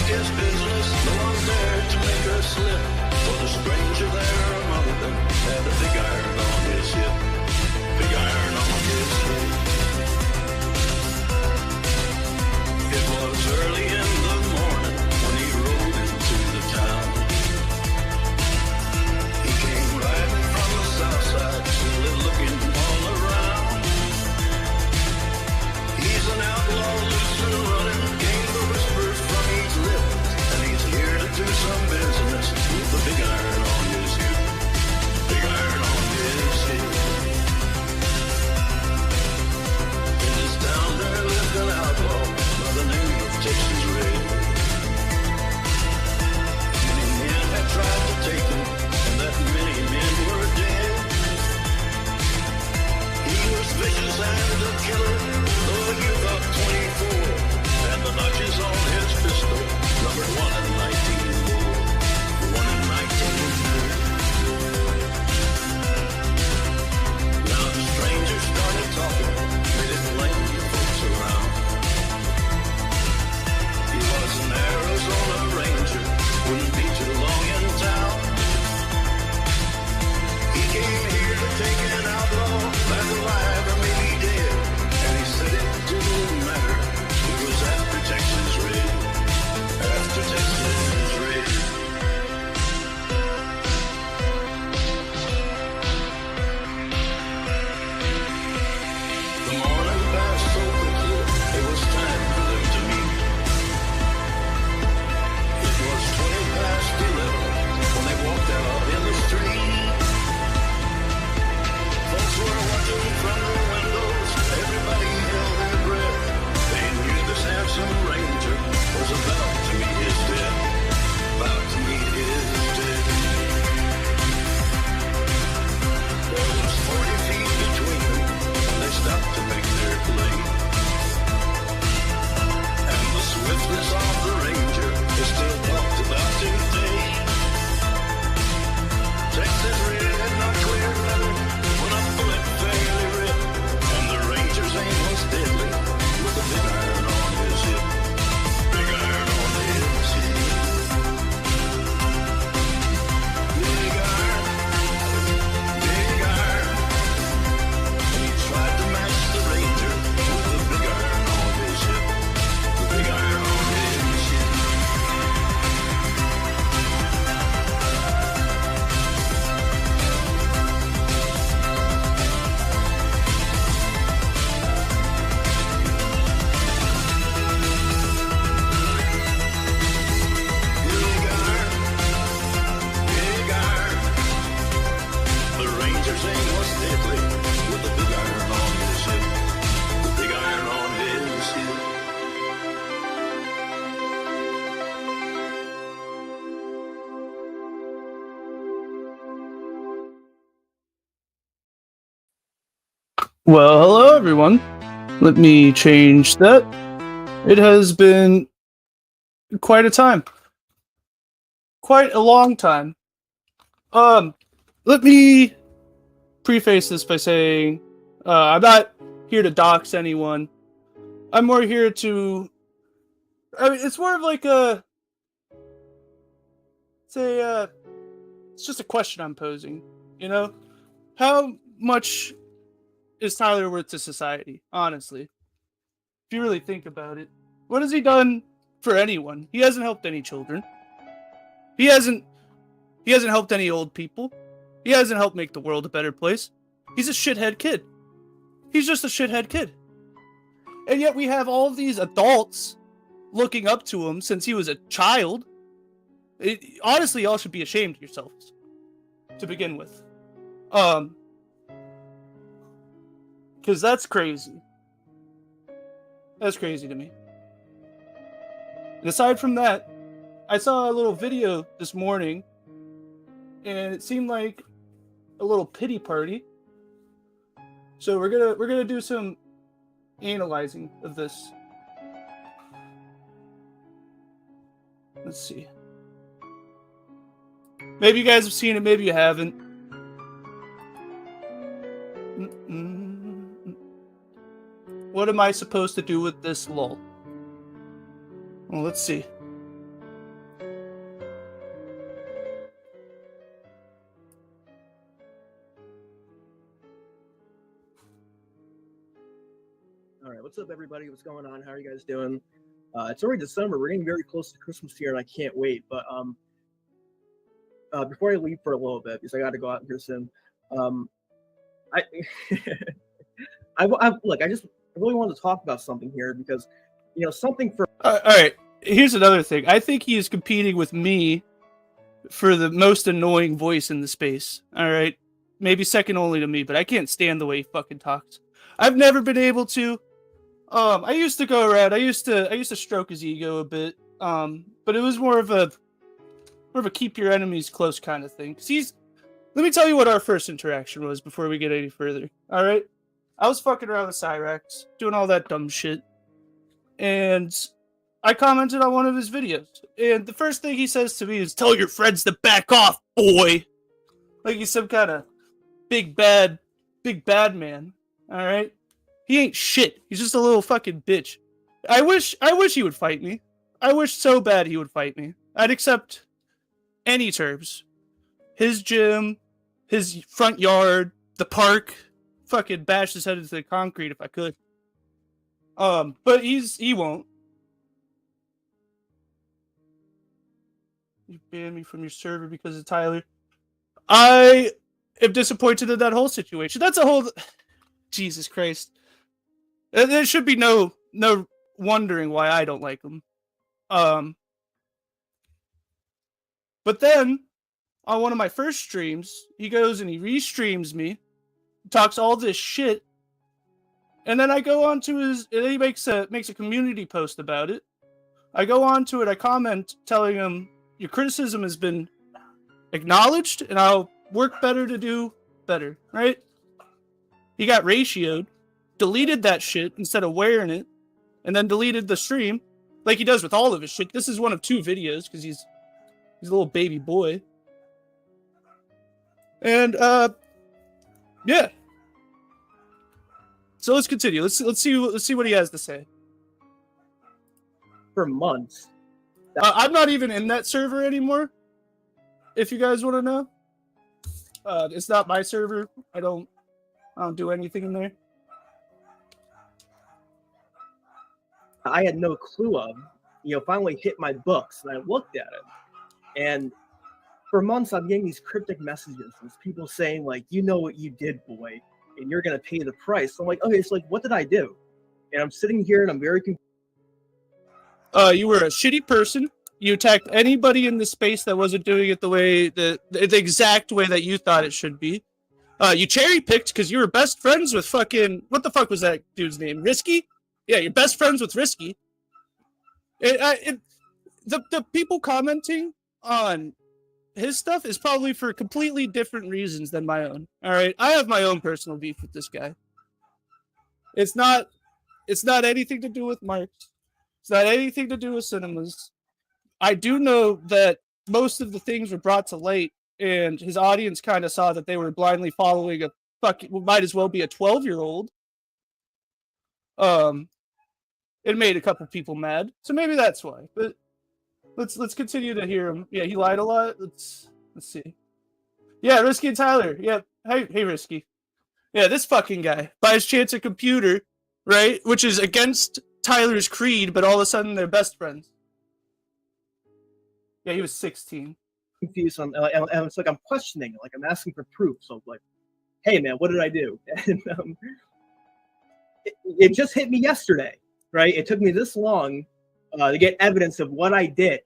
his business, no one dared to make her slip. For the stranger there among them had a big iron on his hip. Big iron on his hip. It was early in the morning when he rode into the town. He came riding from the south side, silly looking all around. He's an outlaw, loose and running, came the whispers from each lip, and he's here to do some business with the big iron on his hip. Big iron on his hip. In this town there lived an outlaw by the name of Texas Red. Many men had tried to take him, and that many men were dead. He was vicious and a killer, though a youth of 24, and the notches on his pistol numbered 1 in 19 more. 1 in 19 more. Now the stranger started talking, made it plain to folks around. He was an Arizona Ranger, wouldn't be too long in town. He came here to take an outlaw, back alive or maybe dead, and he said it didn't matter. He was after Texas Red, after Texas Red. The morning passed so quickly, it was time for them to meet. It was 20 past 11 when they walked out in the street. Folks were watching from the windows, everybody held their breath. They knew this handsome ranger was about to meet his death, about to meet his death. There was 40 feet between them, and they stopped to make their play. And the swiftness of the ranger is still talked about today. Texas Red, not clear leather, when a bullet fairly ripped, and the ranger's aim was deadly, with a big iron on his hip. Big iron on his hip. Big iron, big iron. He tried to match the ranger with the big iron on his hip. The big iron on his hip. Big iron, big iron. The ranger's aim was deadly, with the big iron on his hip. The big iron on his hip. Well, hello everyone. Let me change that. It has been quite a time. Quite a long time. Let me preface this by saying I'm not here to dox anyone. I'm more here to it's more of like it's just a question I'm posing, you know? How much is Tyler worth to society, honestly? If you really think about it. What has he done for anyone? He hasn't helped any children. He hasn't helped any old people. He hasn't helped make the world a better place. He's a shithead kid. He's just a shithead kid. And yet we have all of these adults looking up to him since he was a child. Honestly, y'all should be ashamed of yourselves to begin with. Because that's crazy. That's crazy to me. And aside from that, I saw a little video this morning, and it seemed like a little pity party. So we're gonna do some analyzing of this. Let's see. Maybe you guys have seen it, maybe you haven't. What am I supposed to do with this lull? Well, let's see. what's up, everybody? What's going on? How are you guys doing? It's already December. We're getting very close to Christmas here, and I can't wait. But before I leave for a little bit, because I got to go out here soon, I, I just really want to talk about something here because, something for. All right. Here's another thing. I think he is competing with me for the most annoying voice in the space. All right. Maybe second only to me, but I can't stand the way he fucking talks. I've never been able to. I used to go around. I used to stroke his ego a bit. But it was more of a keep your enemies close kind of thing. 'Cause let me tell you what our first interaction was before we get any further. All right. I was fucking around with Cyrax, doing all that dumb shit, and I commented on one of his videos. And the first thing he says to me is, "Tell your friends to back off, boy." Like he's some kind of big bad man. All right. He ain't shit. He's just a little fucking bitch. I wish he would fight me. I wish so bad he would fight me. I'd accept any terms. His gym, his front yard, the park, fucking bash his head into the concrete if I could. But he won't. You banned me from your server because of Tyler. I am disappointed in that whole situation. That's a whole... Jesus Christ. There should be no wondering why I don't like him. But then, on one of my first streams, he goes and he restreams me, talks all this shit, and then I go on to his... And he makes a community post about it. I go on to it, I comment telling him, your criticism has been acknowledged, and I'll work better to do better, right? He got ratioed, deleted that shit instead of wearing it, and then deleted the stream, like he does with all of his shit. This is one of 2 videos, because he's a little baby boy. And, yeah. So let's continue. Let's see what he has to say. For months. I'm not even in that server anymore, if you guys want to know. It's not my server. I don't do anything in there. I had no clue of, finally hit my books, and I looked at it. And for months, I'm getting these cryptic messages from people saying, like, you know what you did, boy, and you're going to pay the price. So I'm like, okay, so, like, what did I do? And I'm sitting here, and I'm very confused. You were a shitty person. You attacked anybody in the space that wasn't doing it the exact way that you thought it should be. You cherry picked because you were best friends with fucking... What the fuck was that dude's name? Risky? Yeah, you're best friends with Risky. The people commenting on his stuff is probably for completely different reasons than my own. All right, I have my own personal beef with this guy. It's not anything to do with Marks. It's not anything to do with cinemas. I do know that most of the things were brought to light, and his audience kind of saw that they were blindly following might as well be a 12-year-old. It made a couple people mad, so maybe that's why. But let's continue to hear him. Yeah, he lied a lot. Let's see. Yeah, Risky and Tyler. Yeah, hey, Risky. Yeah, this fucking guy buys Chance a computer, right? Which is against Tyler's creed, but all of a sudden they're best friends. Yeah, he was 16. Confused on, and it's like I'm questioning, like I'm asking for proof. So like, hey man, what did I do? And it just hit me yesterday, right? It took me this long to get evidence of what I did,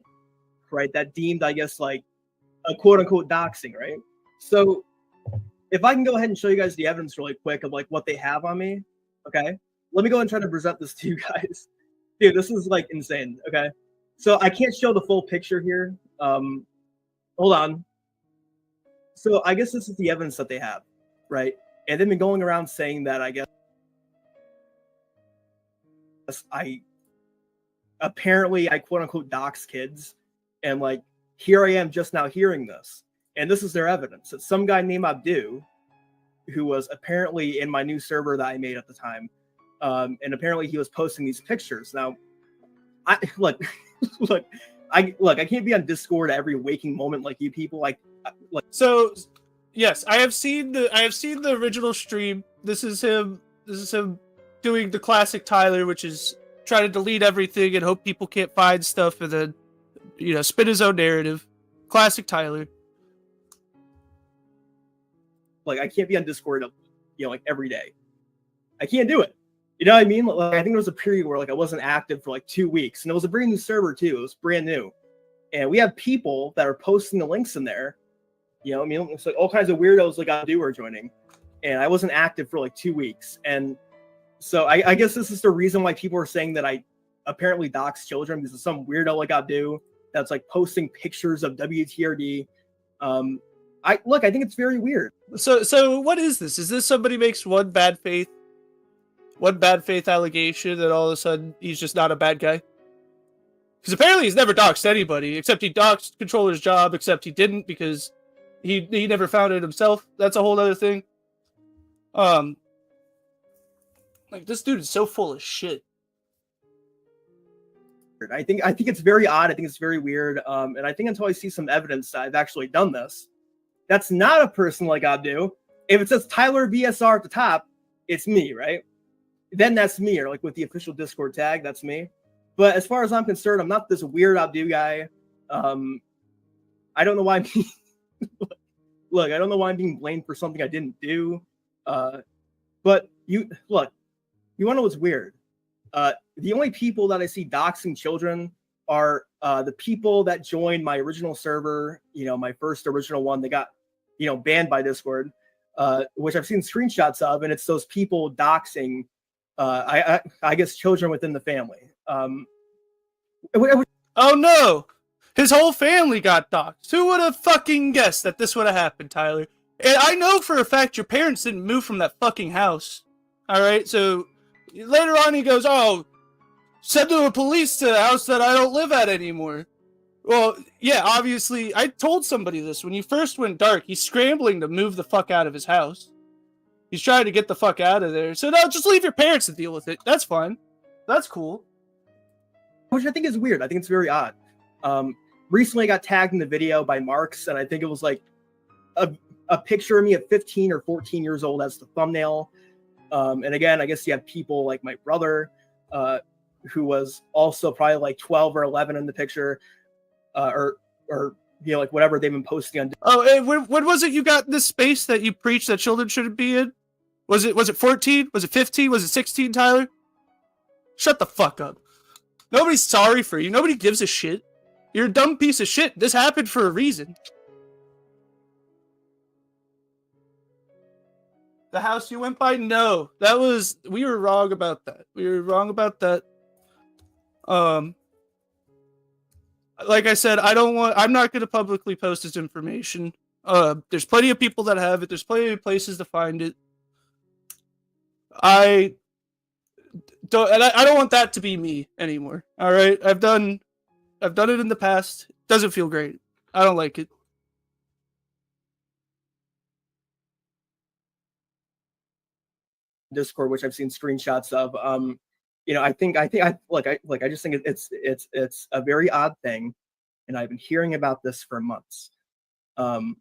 right? That deemed, I guess, like a quote unquote doxing, right? So if I can go ahead and show you guys the evidence really quick of like what they have on me, okay? Let me go and try to present this to you guys. Dude, this is like insane, okay? So I can't show the full picture here. Hold on. So I guess this is the evidence that they have, right? And they've been going around saying that I guess I quote unquote dox kids, and like here I am just now hearing this, and this is their evidence. It's some guy named Abdu, who was apparently in my new server that I made at the time, and apparently he was posting these pictures. Now, I look. I can't be on Discord every waking moment like you people. Like. So, yes, I have seen the original stream. This is him doing the classic Tyler, which is try to delete everything and hope people can't find stuff, and then, you know, spin his own narrative. Classic Tyler. Like, I can't be on Discord, you know, like every day. I can't do it. You know what I mean? Like, I think there was a period where like I wasn't active for like 2 weeks, and it was a brand new server too. It was brand new, and we have people that are posting the links in there. You know, I mean, it's like all kinds of weirdos like I do are joining, and I wasn't active for like 2 weeks, and so I guess this is the reason why people are saying that I apparently dox children, because of some weirdo like I do that's like posting pictures of WTRD. I think it's very weird. So what is this? Is this somebody makes one bad faith allegation, and all of a sudden he's just not a bad guy? Because apparently he's never doxed anybody, except he doxed Controller's job, except he didn't because he never found it himself. That's a whole other thing. Like, this dude is so full of shit. I think it's very odd. I think it's very weird. And I think until I see some evidence that I've actually done this, that's not a person like Abdu. If it says Tyler BSR at the top, it's me, right? Then that's me, or like with the official Discord tag, that's me. But as far as I'm concerned, I'm not this weird Abdu guy. I don't know why I'm being look, I don't know why I'm being blamed for something I didn't do. But you want to know what's weird? The only people that I see doxing children are the people that joined my original server, you know, my first original one. They got, you know, banned by Discord, which I've seen screenshots of, and it's those people doxing, I guess, children within the family. Oh no! His whole family got doxed. Who would have fucking guessed that this would have happened, Tyler? And I know for a fact your parents didn't move from that fucking house. Alright, so later on he goes, oh, send the police to the house that I don't live at anymore. Well, yeah, obviously, I told somebody this. When you first went dark, he's scrambling to move the fuck out of his house. He's trying to get the fuck out of there. So no, just leave your parents to deal with it. That's fine. That's cool. Which I think is weird. I think it's very odd. Recently I got tagged in the video by Marks, and I think it was like a picture of me at 15 or 14 years old as the thumbnail. And again, I guess you have people like my brother, who was also probably like 12 or 11 in the picture, or you know, like whatever they've been posting on. Oh, and when was it you got this space that you preached that children shouldn't be in? Was it 14? Was it 15? Was it 16, Tyler? Shut the fuck up. Nobody's sorry for you. Nobody gives a shit. You're a dumb piece of shit. This happened for a reason. The house you went by? No. We were wrong about that. We were wrong about that. Like I said, I'm not going to publicly post this information. There's plenty of people that have it. There's plenty of places to find it. I don't want that to be me anymore. All right? I've done it in the past. It doesn't feel great. I don't like it. Discord, which I've seen screenshots of. You know, I just think it's a very odd thing, and I've been hearing about this for months. But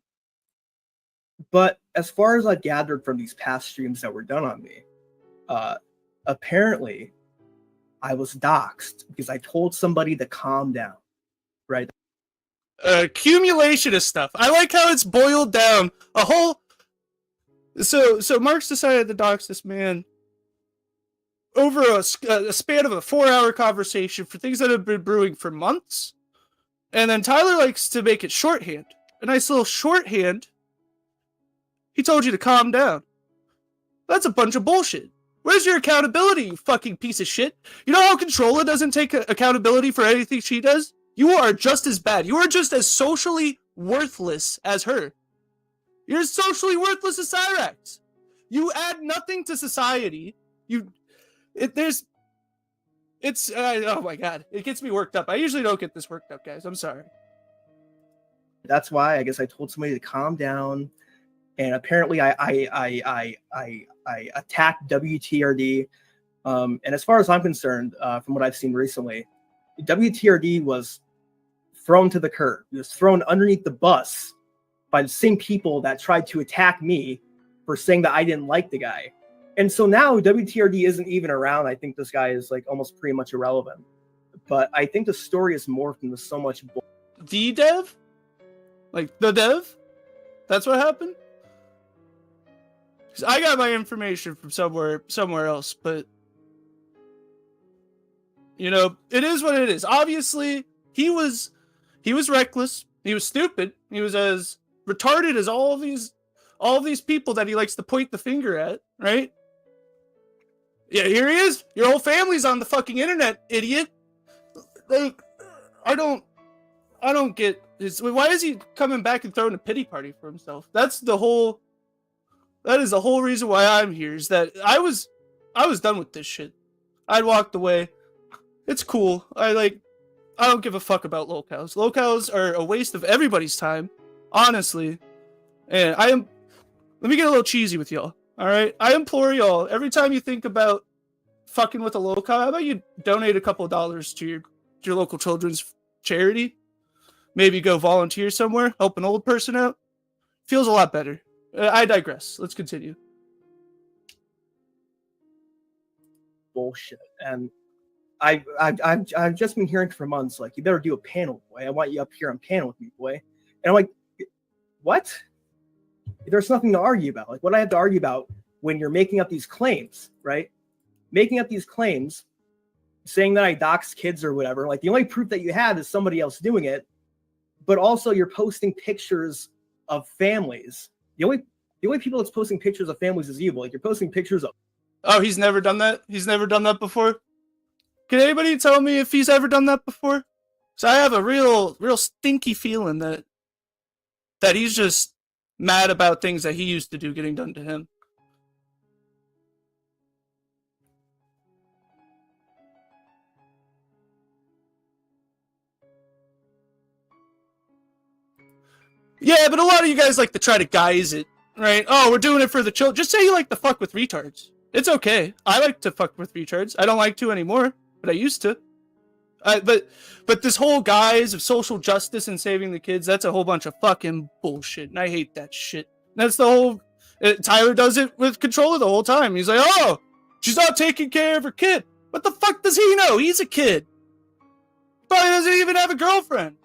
as far as I've gathered from these past streams that were done on me, apparently I was doxxed because I told somebody to calm down, right? Accumulation of stuff. I like how it's boiled down. A whole... So Mark's decided to dox this man over a span of a 4-hour conversation for things that have been brewing for months. And then Tyler likes to make it shorthand. A nice little shorthand. He told you to calm down. That's a bunch of bullshit. Where's your accountability, you fucking piece of shit? You know how Controller doesn't take accountability for anything she does? You are just as bad. You are just as socially worthless as her. You're socially worthless as Cyrax. You add nothing to society. Oh my god, it gets me worked up. I usually don't get this worked up, guys. I'm sorry. That's why I guess I told somebody to calm down, and apparently I attacked WTRD. And as far as I'm concerned, from what I've seen recently, WTRD was thrown to the curb. He was thrown underneath the bus by the same people that tried to attack me for saying that I didn't like the guy. And so now WTRD isn't even around. I think this guy is like almost pretty much irrelevant. But I think the story is morphed into so much. The dev? Like the dev? That's what happened? 'Cause I got my information from somewhere else, but you know, it is what it is. Obviously, he was reckless. He was stupid. He was as retarded as all of these people that he likes to point the finger at, right? Yeah, here he is. Your whole family's on the fucking internet, idiot. Like, I don't get this. Why is he coming back and throwing a pity party for himself? That is the whole reason why I'm here, is that I was done with this shit. I'd walked away. It's cool. I don't give a fuck about locales. Locales are a waste of everybody's time, honestly. And let me get a little cheesy with y'all. All right, I implore y'all, every time you think about fucking with a locale, how about you donate a couple of dollars to your local children's charity? Maybe go volunteer somewhere, help an old person out. Feels a lot better. I digress. Let's continue. Bullshit. And I've just been hearing for months, like, you better do a panel, boy. I want you up here on panel with me, boy. And I'm like, what? There's nothing to argue about. Like, what I have to argue about when you're making up these claims, right? Making up these claims, saying that I dox kids or whatever. Like, the only proof that you have is somebody else doing it. But also, you're posting pictures of families. The only people that's posting pictures of families is you. Like, you're posting pictures of. Oh, he's never done that? He's never done that before? Can anybody tell me if he's ever done that before? So I have a real stinky feeling that he's just mad about things that he used to do getting done to him. Yeah, but a lot of you guys like to try to guise it, right? Oh, we're doing it for the children. Just say you like to fuck with retards. It's okay. I like to fuck with retards. I don't like to anymore, but I used to. But this whole guise of social justice and saving the kids, that's a whole bunch of fucking bullshit, and I hate that shit. That's the whole... Tyler does it with controller the whole time. He's like, oh, she's not taking care of her kid. What the fuck does he know? He's a kid. Probably doesn't even have a girlfriend.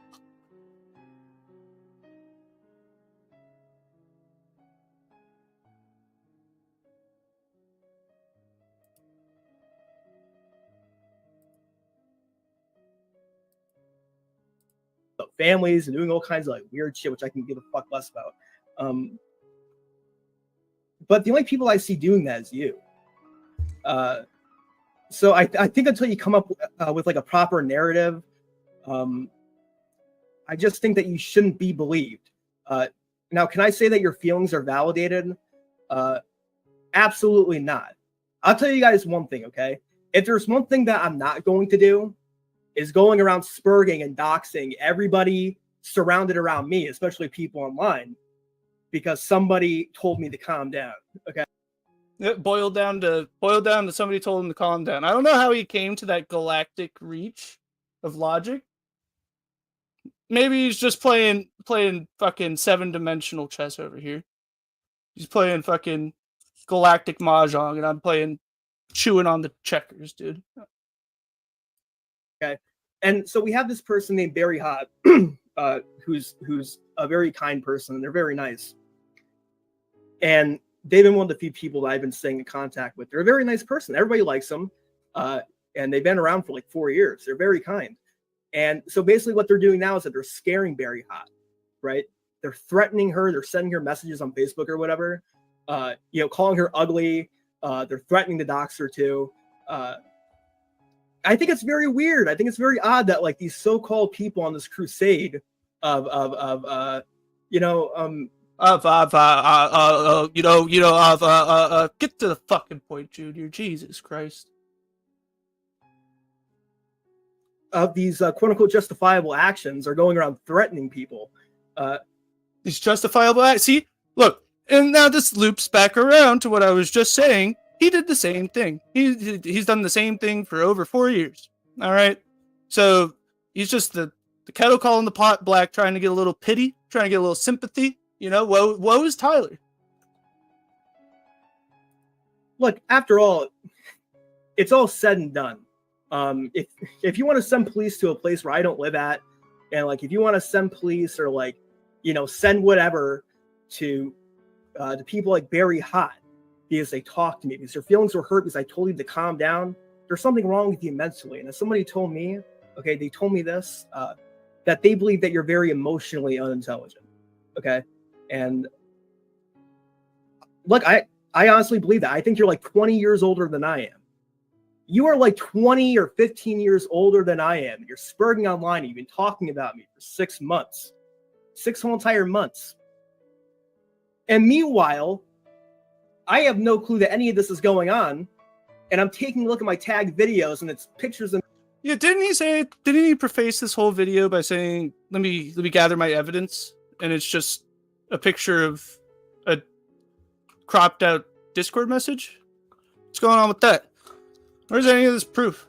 Families and doing all kinds of like weird shit, which I can give a fuck less about. But the only people I see doing that is you. So I think until you come up with like a proper narrative, I just think that you shouldn't be believed. Now, can I say that your feelings are validated? Absolutely not. I'll tell you guys one thing, okay? If there's one thing that I'm not going to do, is going around spurging and doxing everybody surrounded around me, especially people online, because somebody told me to calm down. Okay. It boiled down to somebody told him to calm down. I don't know how he came to that galactic reach of logic. Maybe he's just playing fucking 7-dimensional chess over here. He's playing fucking galactic mahjong, and I'm playing chewing on the checkers, dude. Okay. And so we have this person named Barry Hott, who's a very kind person, and they're very nice. And they've been one of the few people that I've been staying in contact with. They're a very nice person. Everybody likes them. And they've been around for like 4 years. They're very kind. And so basically what they're doing now is that they're scaring Barry Hott, right? They're threatening her. They're sending her messages on Facebook or whatever, calling her ugly. They're threatening to dox her too. I think it's very weird. I think it's very odd that like these so-called people on this crusade get to the fucking point, Junior. Jesus Christ. Of these quote unquote justifiable actions are going around threatening people. These justifiable acts. See, look, and now this loops back around to what I was just saying. He did the same thing. He's done the same thing for over 4 years. All right. So he's just the kettle calling the pot black, trying to get a little pity, trying to get a little sympathy. You know, woe is Tyler. look, after all, it's all said and done. If you want to send police to a place where I don't live at, and like if you want to send police or like, send whatever to people like Barry Hott because they talked to me, because their feelings were hurt because I told you to calm down, there's something wrong with you mentally. And if somebody told me, okay, they told me this, that they believe that you're very emotionally unintelligent. Okay. And look, I honestly believe that. I think you're like 20 years older than I am. You are like 20 or 15 years older than I am. You're spurting online. You've been talking about me for 6 months, 6 whole entire months. And meanwhile, I have no clue that any of this is going on. And I'm taking a look at my tagged videos and it's pictures of. Yeah, didn't he preface this whole video by saying, let me gather my evidence? And it's just a picture of a cropped out Discord message? What's going on with that? Where's any of this proof?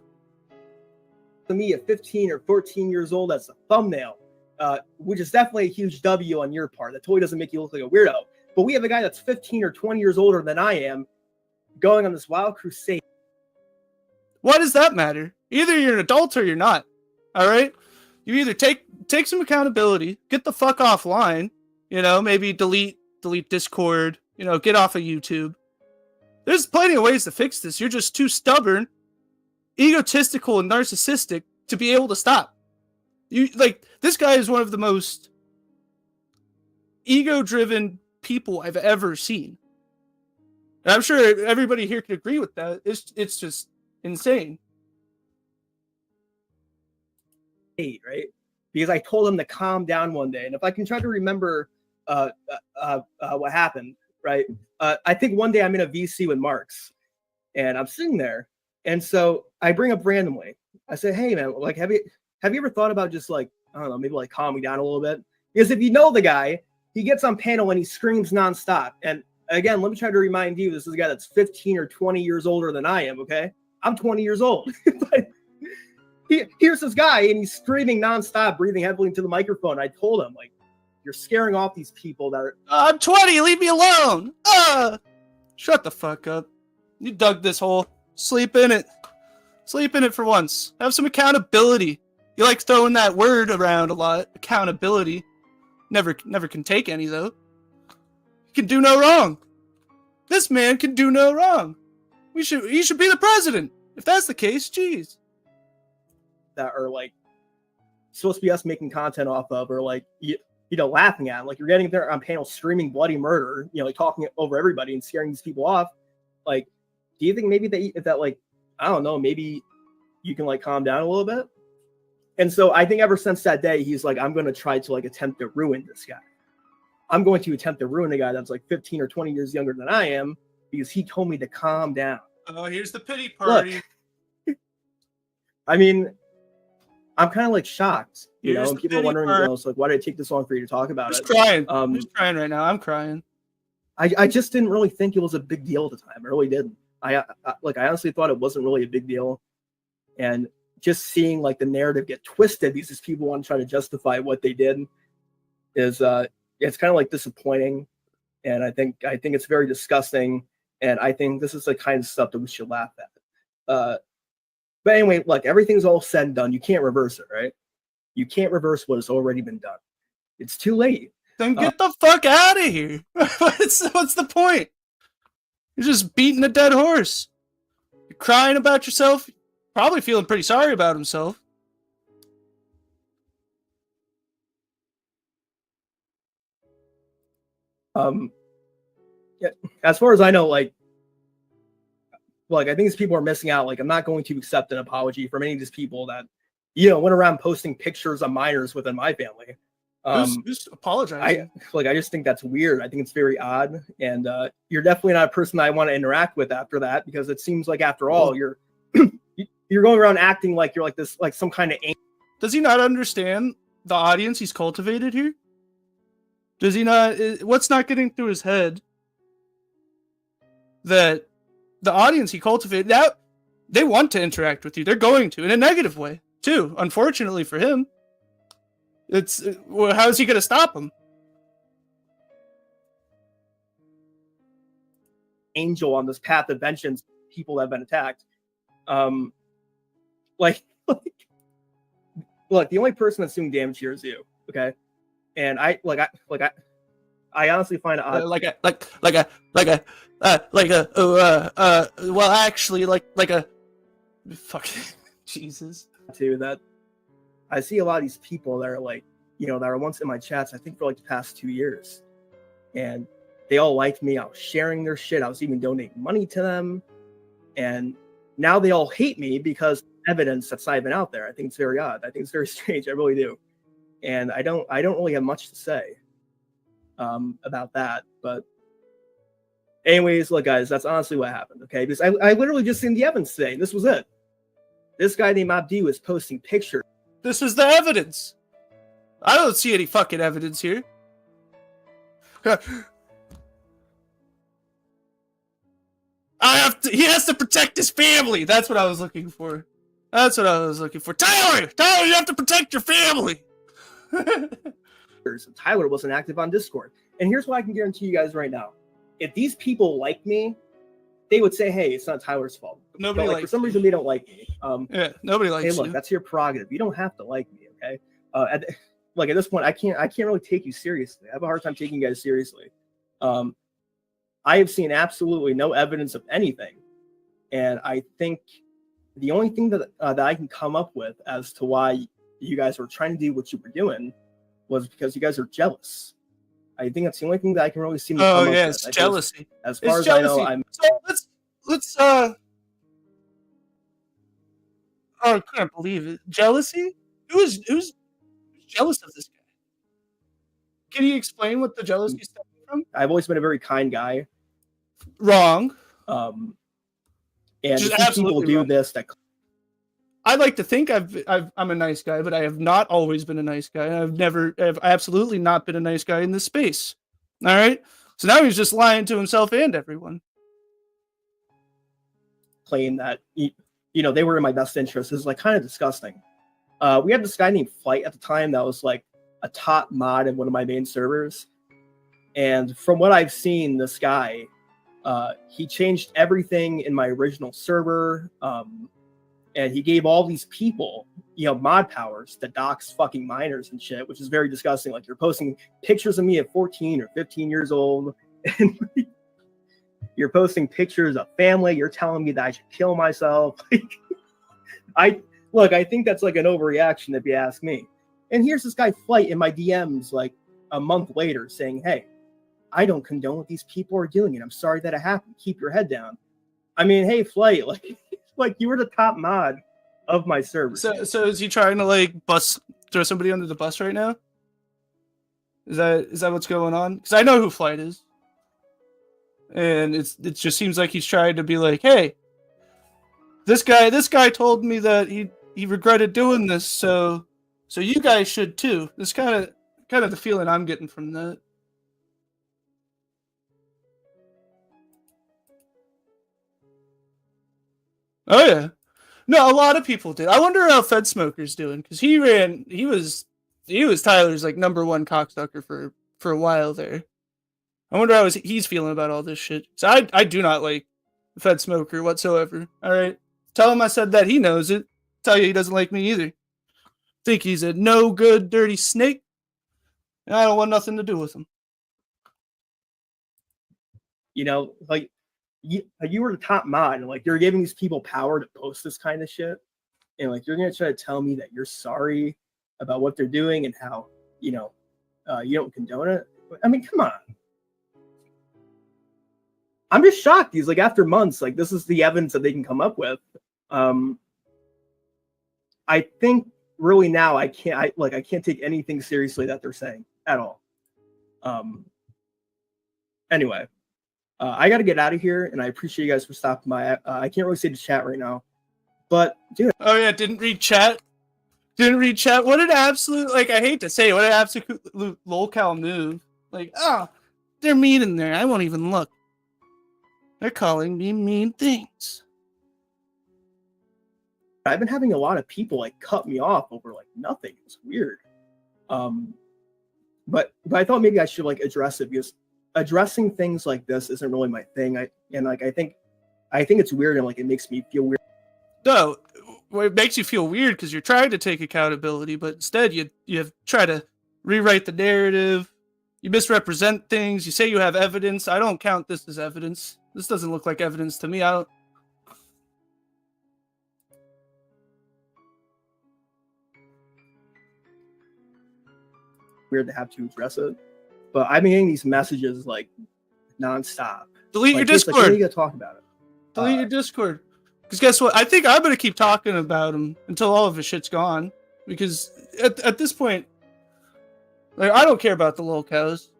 To me at 15 or 14 years old, that's a thumbnail, which is definitely a huge W on your part. That totally doesn't make you look like a weirdo. But we have a guy that's 15 or 20 years older than I am going on this wild crusade. Why does that matter? Either you're an adult or you're not. All right? You either take some accountability, get the fuck offline, maybe delete Discord, get off of YouTube. There's plenty of ways to fix this. You're just too stubborn, egotistical, and narcissistic to be able to stop. This guy is one of the most ego-driven people I've ever seen. And I'm sure everybody here can agree with that. It's just insane. Right? Because I told him to calm down one day. And if I can try to remember what happened, right? I think one day I'm in a VC with Marks and I'm sitting there. And so I bring up randomly. I say, hey man, like, have you ever thought about just like, I don't know, maybe like calming down a little bit? Because if you know the guy, he gets on panel and he screams nonstop. And again, let me try to remind you, this is a guy that's 15 or 20 years older than I am, okay? I'm 20 years old. But here's this guy and he's screaming nonstop, breathing heavily into the microphone. I told him, like, you're scaring off these people that are. I'm 20. Leave me alone. Shut the fuck up. You dug this hole. Sleep in it. Sleep in it for once. Have some accountability. You like throwing that word around a lot. Accountability. Never can take any though. You can do no wrong. This man can do no wrong. He should be the president. If that's the case, geez. That are like supposed to be us making content off of, or like laughing at him. Like, you're getting there on panel screaming bloody murder, like talking over everybody and scaring these people off. Like, do you think maybe that like, I don't know, maybe you can like calm down a little bit? And so I think ever since that day, he's like, I'm going to try to like attempt to ruin this guy. I'm going to attempt to ruin a guy that's like 15 or 20 years younger than I am because he told me to calm down. Oh, here's the pity party. Look, I mean, I'm kind of like shocked, and people are wondering, it's like, why did it take this long for you to talk about it? Crying. I'm just crying right now. I'm crying. I just didn't really think it was a big deal at the time. I really didn't. I honestly thought it wasn't really a big deal. And just seeing like the narrative get twisted because these people want to try to justify what they did is it's kind of like disappointing. And I think it's very disgusting. And I think this is the kind of stuff that we should laugh at. But anyway, look, everything's all said and done. You can't reverse it, right? You can't reverse what has already been done. It's too late. Then get the fuck out of here. What's the point? You're just beating a dead horse. You're crying about yourself. Probably feeling pretty sorry about himself. Yeah, as far as I know, like I think these people are missing out. Like, I'm not going to accept an apology from any of these people that, went around posting pictures of minors within my family. Just apologize. I just think that's weird. I think it's very odd. And you're definitely not a person I want to interact with after that, because it seems like, after all, you're going around acting like you're like this, like some kind of. Does he not understand the audience he's cultivated here? Does he not? What's not getting through his head? That the audience he cultivated, that they want to interact with you. They're going to, in a negative way too. Unfortunately for him, how is he going to stop him? angel on this path of vengeance, people that have been attacked. Like, look, the only person that's doing damage here is you, okay? And I honestly find it odd. Well, actually, fuck, Jesus. Too, that I see a lot of these people that are like, that are once in my chats, I think for like the past 2 years, and they all liked me. I was sharing their shit. I was even donating money to them, and now they all hate me because evidence that's not even out there. I think it's very odd. I think it's very strange. I really do, and I don't really have much to say about that. But anyways, look, guys, that's honestly what happened. Okay, because I literally just seen the evidence today, and this was it. This guy named Abdi was posting pictures. This is the evidence. I don't see any fucking evidence here. He has to protect his family. That's what I was looking for. Tyler, you have to protect your family. Tyler wasn't active on Discord. And here's what I can guarantee you guys right now. If these people like me, they would say, hey, it's not Tyler's fault. Nobody likes for some reason, they don't like me. Yeah, nobody likes hey, look, you. That's your prerogative. You don't have to like me, okay? At this point, I can't really take you seriously. I have a hard time taking you guys seriously. I have seen absolutely no evidence of anything. And I think the only thing that I can come up with as to why you guys were trying to do what you were doing was because you guys are jealous. I think that's the only thing that I can really see. Oh yeah, it's jealousy. As far as jealousy. I know, so let's oh, I can't believe it. Jealousy? Who's jealous of this guy? Can you explain what the jealousy is stemming from? I've always been a very kind guy. Wrong. And people do wrong. this. I like to think I'm a nice guy, but I have not always been a nice guy. I've absolutely not been a nice guy in this space. All right. So now he's just lying to himself and everyone. Claim that they were in my best interest is like kind of disgusting. We had this guy named Flight at the time that was like a top mod in one of my main servers, and from what I've seen, this guy he changed everything in my original server. And he gave all these people, mod powers to dox fucking minors and shit, which is very disgusting. Like, you're posting pictures of me at 14 or 15 years old, and you're posting pictures of family. You're telling me that I should kill myself. I think that's like an overreaction if you ask me. And here's this guy Flight in my DMs like a month later saying, hey, I don't condone what these people are doing, and I'm sorry that it happened. Keep your head down. I mean, hey, Flight, like you were the top mod of my server. So is he trying to throw somebody under the bus right now? Is that what's going on? Because I know who Flight is, and it just seems like he's trying to be like, hey, this guy told me that he regretted doing this, so you guys should too. This kind of the feeling I'm getting from that. Oh yeah, no, a lot of people did. I wonder how Fed Smoker's doing, because he was Tyler's like #1 cocksucker for a while there. I wonder how he's feeling about all this shit. So I do not like Fed Smoker whatsoever. All right, tell him I said that. He knows it. Tell you he doesn't like me either. Think he's a no good, dirty snake. And I don't want nothing to do with him. You were the top mod, and like you're giving these people power to post this kind of shit, and like you're gonna try to tell me that you're sorry about what they're doing and how you don't condone it. I mean, come on. I'm just shocked. These like after months, like this is the evidence that they can come up with. I think really now I can't take anything seriously that they're saying at all. Anyway. I got to get out of here, and I appreciate you guys for stopping by. I can't really say the chat right now, but dude. Oh yeah, didn't read chat. What an absolute, I hate to say it, what an absolute lolcow move. They're mean in there. I won't even look. They're calling me mean things. I've been having a lot of people cut me off over nothing. It's weird. But I thought maybe I should address it because addressing things like this isn't really my thing. I think it's weird, and like it makes me feel weird. No, well, it makes you feel weird because you're trying to take accountability, but instead you try to rewrite the narrative. You misrepresent things. You say you have evidence. I don't count this as evidence. This doesn't look like evidence to me. I don't. Weird to have to address it, but I've been getting these messages like nonstop. Delete your Like, it's Discord. like, when are you gonna talk about it? Delete your Discord. Because guess what? I think I'm gonna keep talking about him until all of his shit's gone. Because at this point, like, I don't care about the lol cows.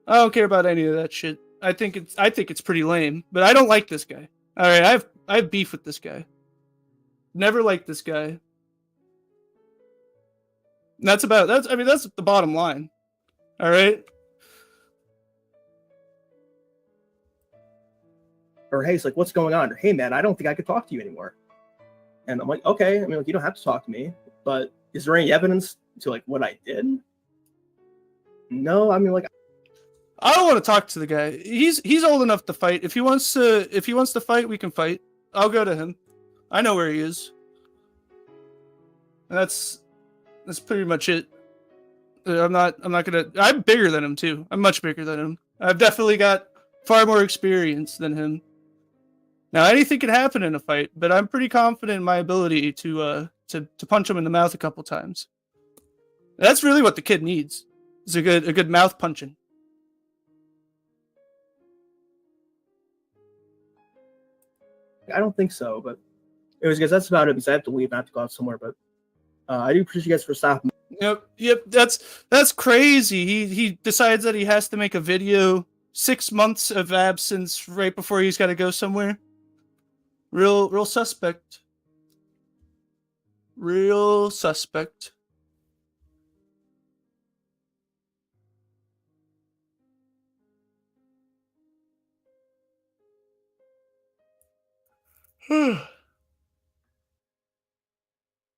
I don't care about any of that shit. I think it's pretty lame. But I don't like this guy. All right, I have beef with this guy. Never liked this guy. And that's the bottom line. All right. Or hey, it's like, what's going on? Or hey, man, I don't think I could talk to you anymore. And I'm like, okay. I mean, like, you don't have to talk to me, but is there any evidence to like what I did? No, I mean, like, I don't want to talk to the guy. He's old enough to fight. If he wants to fight, we can fight. I'll go to him. I know where he is. And that's pretty much it. I'm bigger than him too. I'm much bigger than him. I've definitely got far more experience than him. Now anything can happen in a fight, but I'm pretty confident in my ability to punch him in the mouth a couple times. That's really what the kid needs. Is a good mouth punching. I don't think so, but anyways, guys, that's about it because I have to leave. I have to go out somewhere, but I do appreciate you guys for stopping. Yep. That's crazy. He decides that he has to make a video 6 months of absence right before he's got to go somewhere. Real suspect. Real suspect.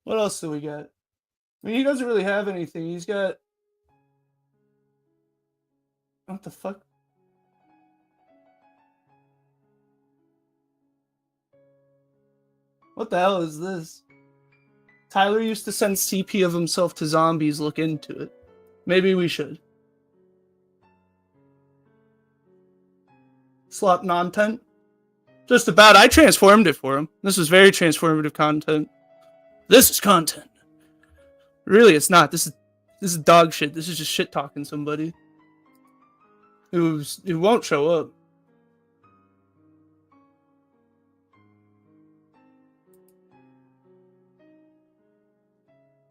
What else do we got? I mean, he doesn't really have anything. He's got... What the fuck? What the hell is this? Tyler used to send CP of himself to zombies. Look into it. Maybe we should. Slop non-tent? Just about. I transformed it for him. This is very transformative content. This is content. Really, it's not. This is dog shit. This is just shit talking somebody who won't show up.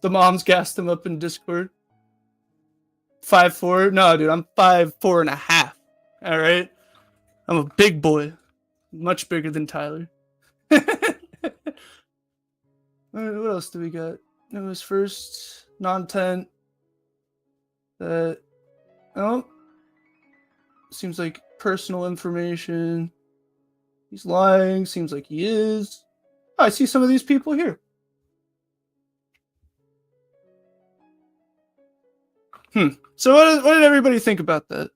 The mom's gassed him up in Discord. 5'4"? No, dude, I'm 5'4.5". All right, I'm a big boy, much bigger than Tyler. What else do we got? It was first non-tent. Oh, seems like personal information. He's lying. Seems like he is. Oh, I see some of these people here. So what did everybody think about that?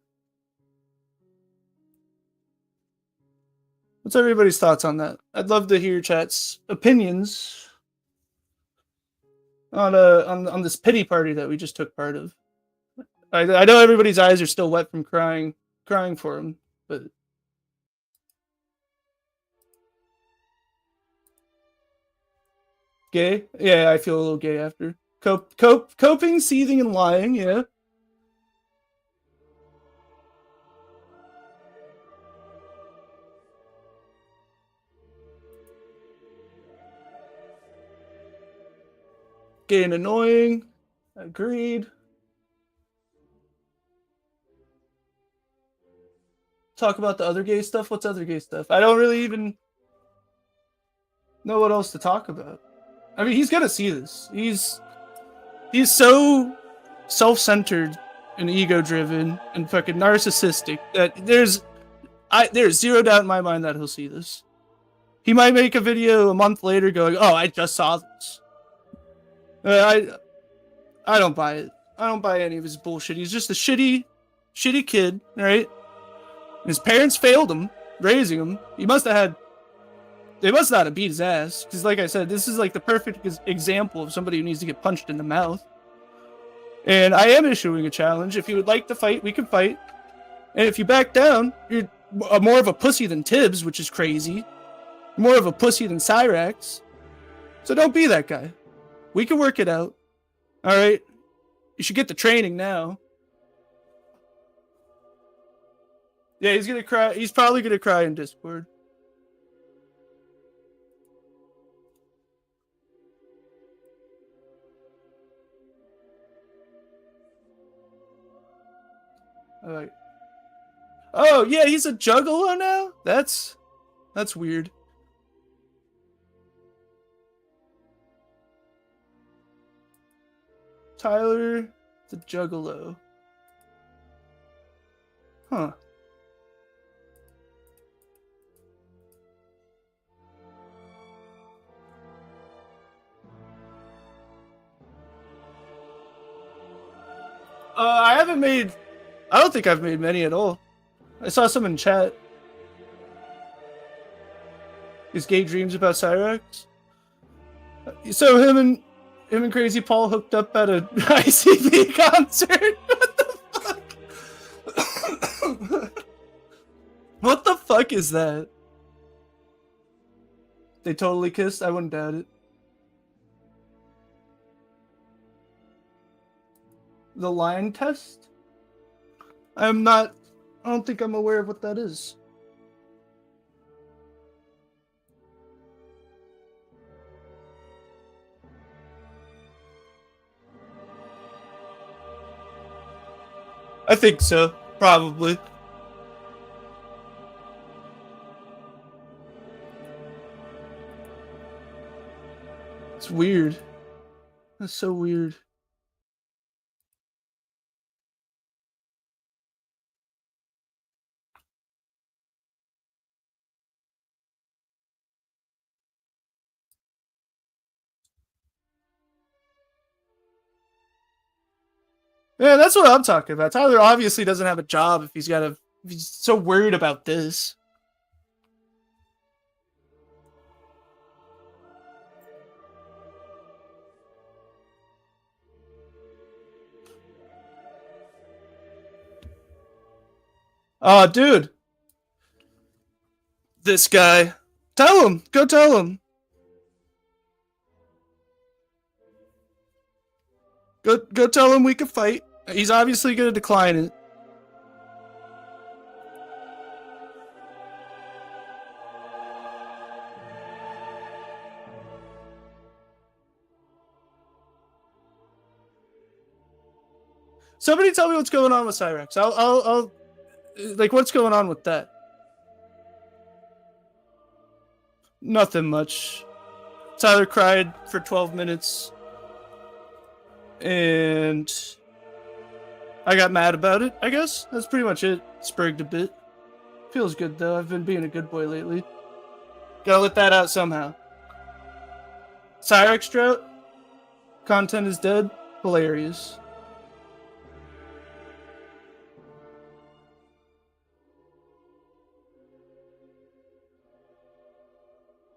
What's everybody's thoughts on that? I'd love to hear chat's opinions on this pity party that we just took part of. I know everybody's eyes are still wet from crying for him, but gay? Yeah, I feel a little gay after. Coping, seething, and lying, yeah. Gay and annoying. Agreed. Talk about the other gay stuff? What's other gay stuff? I don't really even know what else to talk about. I mean, he's gonna see this. He's so self-centered and ego-driven and fucking narcissistic that there's zero doubt in my mind that he'll see this. He might make a video a month later going, "Oh, I just saw this." I don't buy it. I don't buy any of his bullshit. He's just a shitty kid, right? His parents failed him, raising him. They must not have beat his ass. Because like I said, this is like the perfect example of somebody who needs to get punched in the mouth. And I am issuing a challenge. If you would like to fight, we can fight. And if you back down, you're more of a pussy than Tibbs, which is crazy. More of a pussy than Cyrax. So don't be that guy. We can work it out. Alright? You should get the training now. Yeah, he's gonna cry. He's probably gonna cry in Discord. Alright. Oh, yeah, he's a juggalo now? That's weird. Tyler the Juggalo. Huh. I don't think I've made many at all. I saw some in chat. His gay dreams about Cyrax. So him and Crazy Paul hooked up at a ICP concert. What the fuck? What the fuck is that? They totally kissed? I wouldn't doubt it. The line test? I don't think I'm aware of what that is. I think so, probably. It's weird. That's so weird. Yeah, that's what I'm talking about. Tyler obviously doesn't have a job if he's so worried about this. Oh, dude. This guy. Tell him. Go tell him. Go tell him we can fight. He's obviously going to decline it. Somebody tell me what's going on with Cyrax. I'll like, what's going on with that? Nothing much. Tyler cried for 12 minutes. And I got mad about it, I guess. That's pretty much it. Spurged a bit. Feels good, though. I've been being a good boy lately. Gotta let that out somehow. Cyrax drought. Content is dead. Hilarious.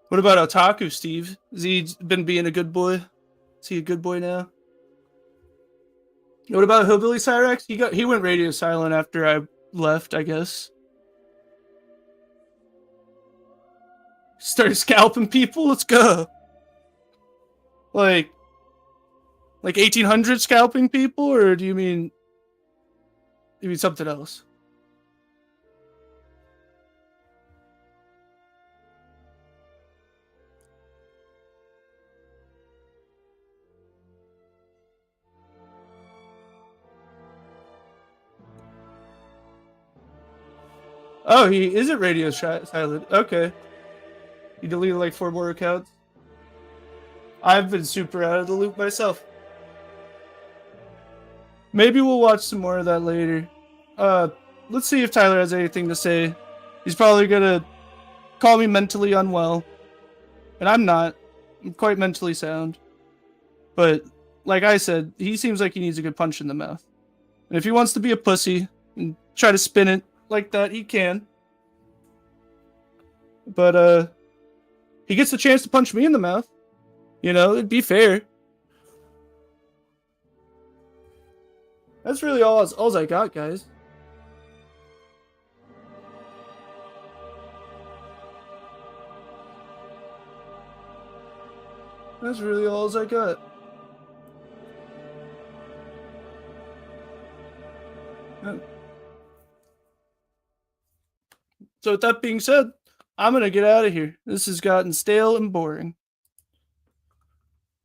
What about Otaku, Steve? Has he been being a good boy? Is he a good boy now? What about Hillbilly Cyrax? He went radio silent after I left, I guess. Started scalping people? Let's go. Like 1800 scalping people, or do you mean something else? Oh, he isn't radio silent. Okay. He deleted like 4 more accounts. I've been super out of the loop myself. Maybe we'll watch some more of that later. Let's see if Tyler has anything to say. He's probably gonna call me mentally unwell. And I'm not. I'm quite mentally sound. But, like I said, he seems like he needs a good punch in the mouth. And if he wants to be a pussy and try to spin it, like that, he can. But he gets the chance to punch me in the mouth. You know, it'd be fair. That's really all I got, guys. That's really all I got. So with that being said, I'm gonna get out of here. This has gotten stale and boring.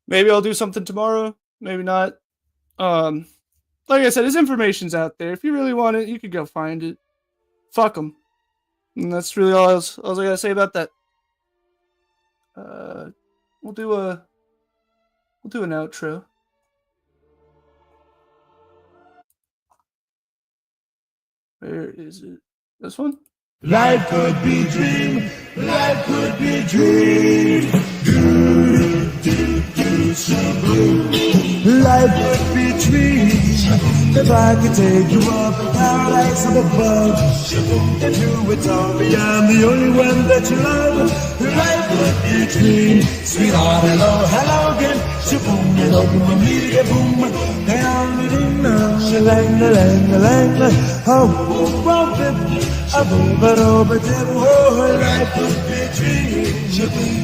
Maybe I'll do something tomorrow. Maybe not. Like I said, his information's out there. If you really want it, you could go find it. Fuck him. And that's really all I gotta say about that. We'll do an outro. Where is it? This one? Life could be dream, life could be dream. Life could be dream. If I could take you up in paradise up above, if you would tell me I'm the only one that you love. Life could be dream. Sweetheart, hello, hello again. Shaboom, you know, when we meet again, boom. Life could be dream.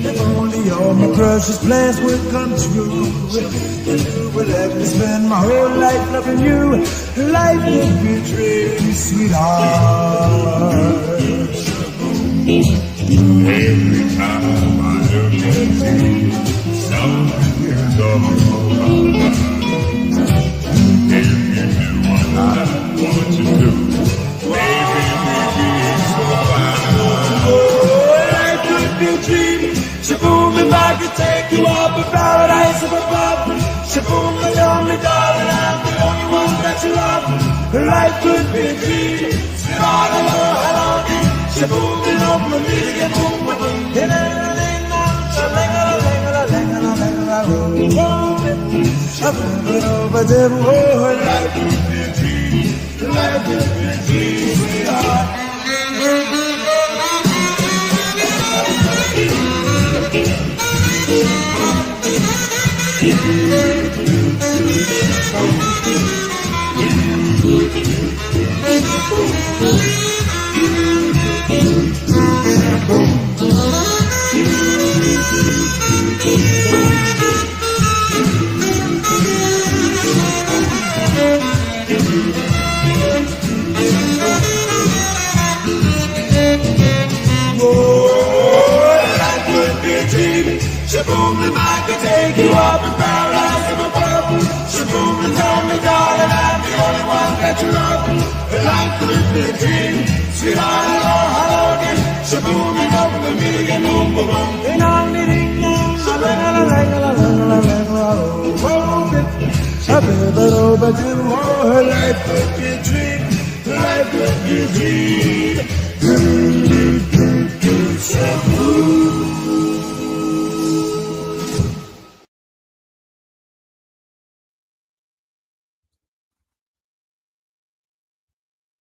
If only all my precious plans would come true. If you would let me spend my whole life loving you. Life would be dream, sweetheart. Every time I look at you, something is on my mind. If you do what I want you to, baby, it's so fine. Oh, life could be a dream. Shaboom, if I could take you up in paradise up above. Shaboom, tell me, darling, I'm the only one that you love. Life could be a dream. Sweetheart, hello, shaboom, you know, when we meet again, boom, boom, boom. Life could be a dream. Life could be a dream, sweetheart. Shaboom, if I could take you up in paradise up above. Shaboom, and tell me, darling, I'm the only one that you love. Life could be a dream. Sweetheart, hello, hello again. Shaboom, and up with me again, boom, boom, boom. Ding dong, ding ding dong. Life could be a dream.